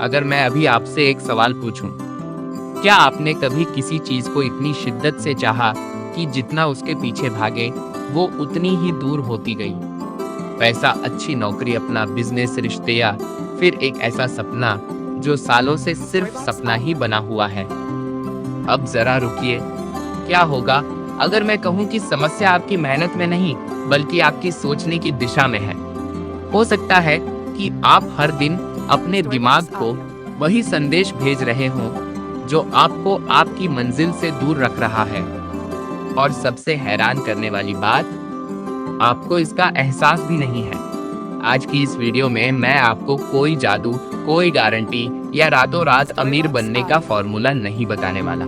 अगर मैं अभी आपसे एक सवाल पूछूं, क्या आपने कभी किसी चीज को इतनी शिद्दत से चाहा कि जितना उसके पीछे भागे वो उतनी ही दूर होती गई? पैसा, अच्छी नौकरी, अपना बिजनेस, रिश्ते, या फिर एक ऐसा सपना जो सालों से सिर्फ सपना ही बना हुआ है? अब जरा रुकिए, क्या होगा अगर मैं कहूं कि समस्या आपकी मेहनत में नहीं बल्कि आपकी सोचने की दिशा में है? हो सकता है कि आप हर दिन अपने दिमाग को वही संदेश भेज रहे हों जो आपको आपकी मंजिल से दूर रख रहा है। और सबसे हैरान करने वाली बात, आपको इसका एहसास भी नहीं है। आज की इस वीडियो में मैं आपको कोई जादू, कोई गारंटी या रातों रात अमीर बनने का फॉर्मूला नहीं बताने वाला।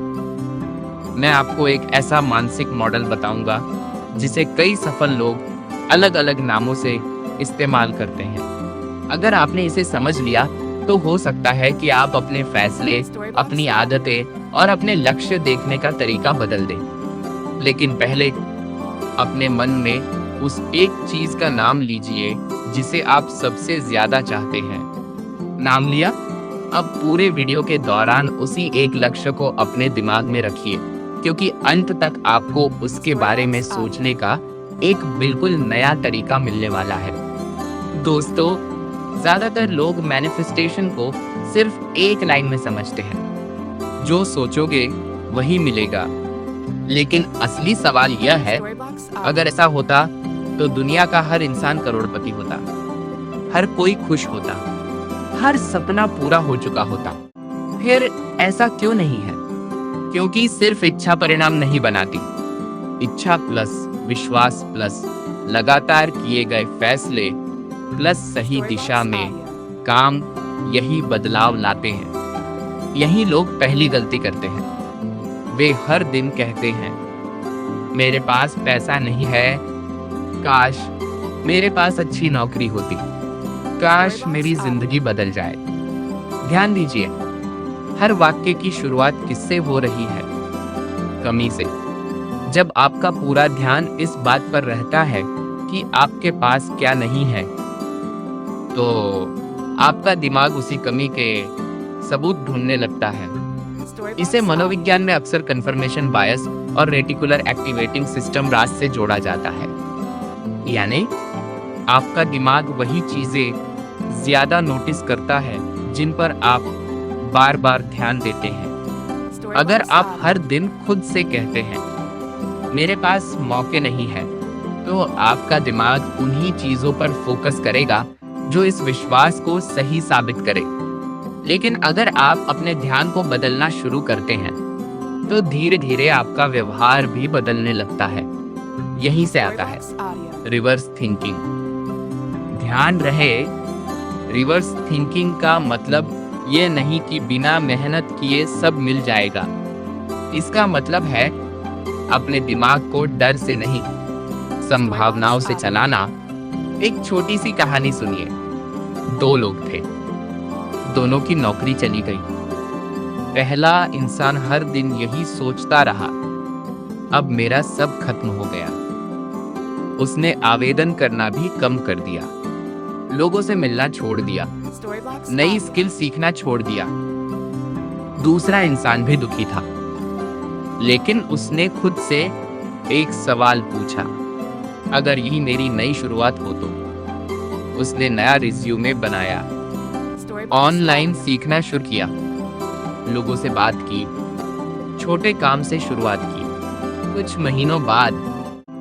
मैं आपको एक ऐसा मानसिक मॉडल बताऊंगा जिसे कई सफल लोग अलग अलग नामों से इस्तेमाल करते हैं। अगर आपने इसे समझ लिया तो हो सकता है कि आप अपने फैसले, अपनी आदतें और अपने लक्ष्य देखने का तरीका बदल दें। लेकिन पहले अपने मन में उस एक चीज का नाम लीजिए जिसे आप सबसे ज्यादा चाहते हैं। नाम लिया? अब पूरे वीडियो के दौरान उसी एक लक्ष्य को अपने दिमाग में रखिए, क्योंकि अंत तक आपको उसके बारे में सोचने का एक बिल्कुल नया तरीका मिलने वाला है। दोस्तों, ज्यादातर लोग मैनिफेस्टेशन को सिर्फ एक लाइन में समझते हैं, जो सोचोगे वही मिलेगा। लेकिन असली सवाल यह है, अगर ऐसा होता तो दुनिया का हर इंसान करोड़पति होता, हर कोई खुश होता, हर सपना पूरा हो चुका होता। फिर ऐसा क्यों नहीं है? क्योंकि सिर्फ इच्छा परिणाम नहीं बनाती। इच्छा प्लस विश्वास प्लस लगातार किए गए फैसले प्लस सही दिशा में काम, यही बदलाव लाते हैं। यही लोग पहली गलती करते हैं। वे हर दिन कहते हैं, मेरे पास पैसा नहीं है, काश मेरे पास अच्छी नौकरी होती, काश मेरी जिंदगी बदल जाए। ध्यान दीजिए, हर वाक्य की शुरुआत किससे हो रही है? कमी से। जब आपका पूरा ध्यान इस बात पर रहता है कि आपके पास क्या नहीं है, तो आपका दिमाग उसी कमी के सबूत ढूंढने लगता है। इसे मनोविज्ञान में अक्सर कंफर्मेशन बायस और रेटिकुलर एक्टिवेटिंग सिस्टम राज से जोड़ा जाता है। यानी आपका दिमाग वही चीजें ज्यादा नोटिस करता है जिन पर आप बार बार ध्यान देते हैं। अगर आप हर दिन खुद से कहते हैं, मेरे पास मौके नहीं है, तो आपका दिमाग उन्हीं चीजों पर फोकस करेगा जो इस विश्वास को सही साबित करे। लेकिन अगर आप अपने ध्यान को बदलना शुरू करते हैं, तो धीरे धीरे आपका व्यवहार भी बदलने लगता है। यहीं से आता है रिवर्स थिंकिंग। ध्यान रहे, रिवर्स थिंकिंग का मतलब ये नहीं कि बिना मेहनत किए सब मिल जाएगा। इसका मतलब है अपने दिमाग को डर से नहीं, संभावनाओं से चलाना। एक छोटी सी कहानी सुनिए। दो लोग थे, दोनों की नौकरी चली गई। पहला इंसान हर दिन यही सोचता रहा, अब मेरा सब खत्म हो गया। उसने आवेदन करना भी कम कर दिया, लोगों से मिलना छोड़ दिया, नई स्किल सीखना छोड़ दिया। दूसरा इंसान भी दुखी था, लेकिन उसने खुद से एक सवाल पूछा, अगर यही मेरी नई शुरुआत हो तो? उसने नया रिज्यूमे बनाया, ऑनलाइन सीखना शुरू किया, लोगों से बात की, छोटे काम से शुरुआत की। कुछ महीनों बाद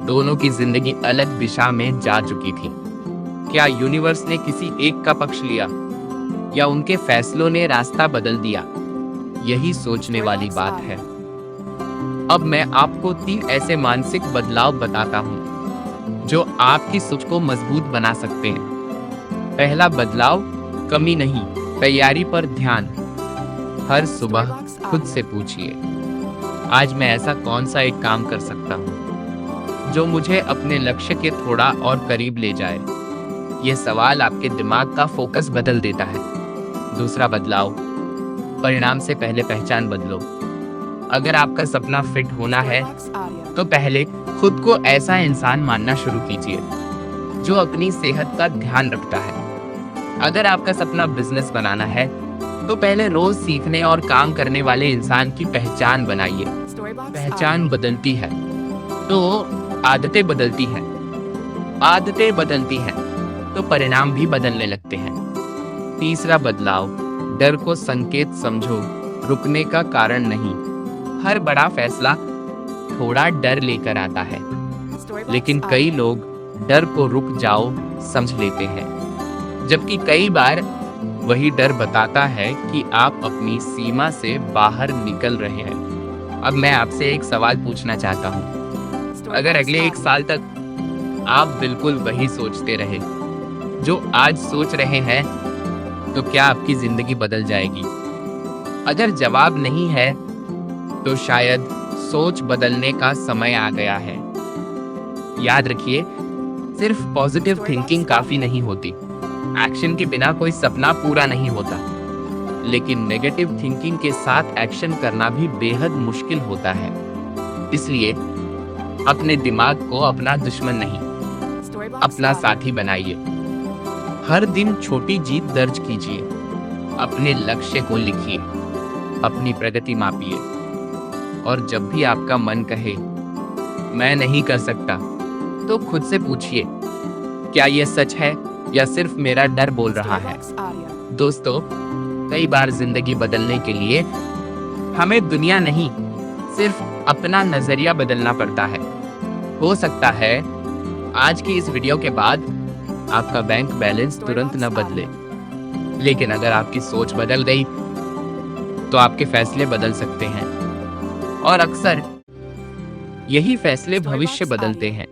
दोनों की जिंदगी अलग दिशा में जा चुकी थी। क्या यूनिवर्स ने किसी एक का पक्ष लिया या उनके फैसलों ने रास्ता बदल दिया? यही सोचने वाली बात है। अब मैं आपको 3 ऐसे मानसिक बदलाव बताता हूं जो आपकी सोच को मजबूत बना सकते हैं। पहला बदलाव, कमी नहीं, तैयारी पर ध्यान। हर सुबह खुद से पूछिए, आज मैं ऐसा कौन सा एक काम कर सकता हूँ जो मुझे अपने लक्ष्य के थोड़ा और करीब ले जाए। यह सवाल आपके दिमाग का फोकस बदल देता है। दूसरा बदलाव, परिणाम से पहले पहचान बदलो। अगर आपका सपना फिट होना है, तो पहले खुद को ऐसा इंसान मानना शुरू कीजिए जो अपनी सेहत का ध्यान रखता है। अगर आपका सपना बिजनेस बनाना है, तो पहले रोज सीखने और काम करने वाले इंसान की पहचान बनाइए। पहचान बदलती है तो आदतें बदलती हैं, आदतें बदलती हैं तो परिणाम भी बदलने लगते हैं। तीसरा बदलाव, डर को संकेत समझो, रुकने का कारण नहीं। हर बड़ा फैसला थोड़ा डर लेकर आता है, लेकिन कई लोग डर को रुक जाओ समझ लेते हैं, जबकि कई बार वही डर बताता है कि आप अपनी सीमा से बाहर निकल रहे हैं। अब मैं आपसे एक सवाल पूछना चाहता हूँ। अगर अगले 1 साल तक आप बिल्कुल वही सोचते रहे जो आज सोच रहे हैं, तो क्या आपकी जिंदगी बदल जाएगी? अगर जवाब नहीं है, तो शायद सोच बदलने का समय आ गया है। याद रखिए, सिर्फ पॉजिटिव थिंकिंग काफी नहीं होती। एक्शन के बिना कोई सपना पूरा नहीं होता, लेकिन नेगेटिव थिंकिंग के साथ एक्शन करना भी बेहद मुश्किल होता है। इसलिए अपने दिमाग को अपना दुश्मन नहीं, अपना साथी बनाइए। हर दिन छोटी जीत दर्ज कीजिए, अपने लक्ष्य को लिखिए, अपनी प्रगति मापिए, और जब भी आपका मन कहे मैं नहीं कर सकता, तो खुद से पूछिए, क्या यह सच है या सिर्फ मेरा डर बोल रहा है? दोस्तों, कई बार जिंदगी बदलने के लिए हमें दुनिया नहीं, सिर्फ अपना नजरिया बदलना पड़ता है। हो सकता है आज की इस वीडियो के बाद आपका बैंक बैलेंस तुरंत न बदले, लेकिन अगर आपकी सोच बदल गई तो आपके फैसले बदल सकते हैं, और अक्सर यही फैसले भविष्य बदलते हैं।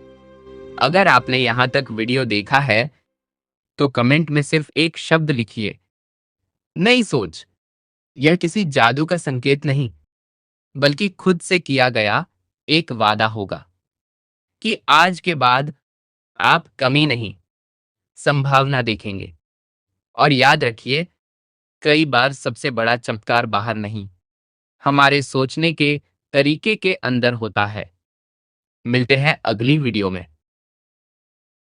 अगर आपने यहाँ तक वीडियो देखा है, तो कमेंट में सिर्फ एक शब्द लिखिए, नई सोच। यह किसी जादू का संकेत नहीं, बल्कि खुद से किया गया एक वादा होगा कि आज के बाद आप कमी नहीं, संभावना देखेंगे। और याद रखिए, कई बार सबसे बड़ा चमत्कार बाहर नहीं, हमारे सोचने के तरीके के अंदर होता है। मिलते हैं अगली वीडियो में।